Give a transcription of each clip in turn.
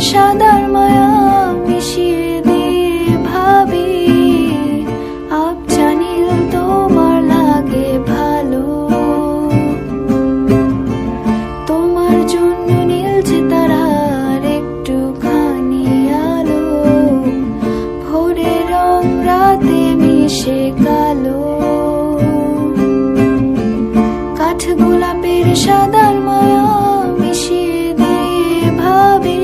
সাদার মায়া মিশিয়ে দিয়ে ভাবি আবছা নীল তোমার লাগে ভালো। তোমার জন্য নীলছে তারার একটুখানি আলো, ভোরের রং রাতে মিশে কালো। কাঠ গোলাপের সাদার মায়া মিশিয়ে দিয়ে ভাবি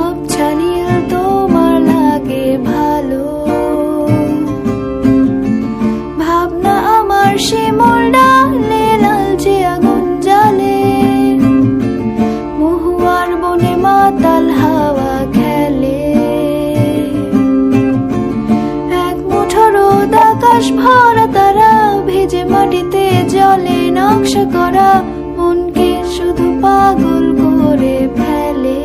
আবছা নীল তোমার লাগে ভালো। ভাবনা আমার শিমুল ডালে লালচে আগুন জ্বালে, মহুয়ার বনে মাতাল হাওয়া খেলে। এক মুঠো রোদ আকাশ ভরা তারা ভেজে মাটিতে জলে নকশা করা মনকে শুধু পাগল করে ফেলে।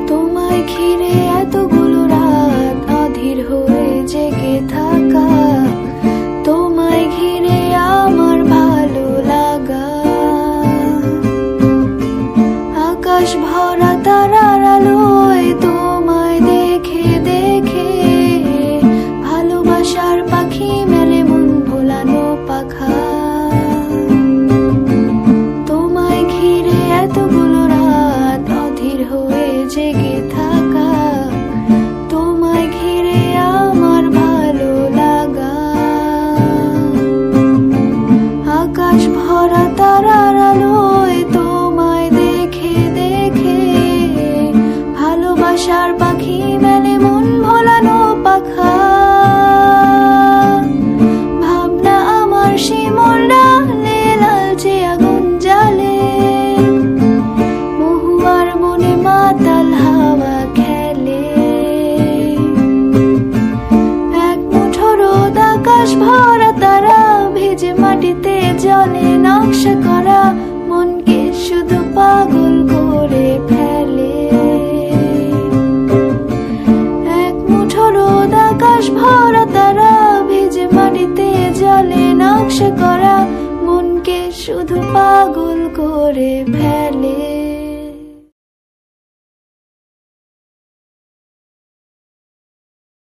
তোমায় ঘিরে এতগুলো রাত অধীর হয়ে জেগে থাকা, তোমায় ঘিরে আমার ভালো লাগা। আকাশ ভরা তারার আলোয় তোমায় দেখে দেখে ভালোবাসার পাখি মেলে মন ভোলানো পাখা। তোমায় ঘিরে এতগুলো রাত অধীর হয়ে জেগে থাকা, তোমায় ঘিরে আমার ভালো লাগা। আকাশ ভরা তারার আলোয় তোমায় দেখে দেখে ভালোবাসার পাখি মেলে মন ভোলানো পাখা। ভাবনা আমার শিমুল ডালে লালচে আগুন জ্বালে, মহুয়ার বনে মাতাল হাওয়া খেলে। এক মুঠো রোদ আকাশ ভরা তারা ভেজে মাটিতে জলে নকশা করা মনকে শুধু পাগল করে ফেলে। এক মুঠো রোদ আকাশ ভরা তারা ভেজে মাটিতে জলে নকশা করা মনকে শুধু পাগল করে ফেলে।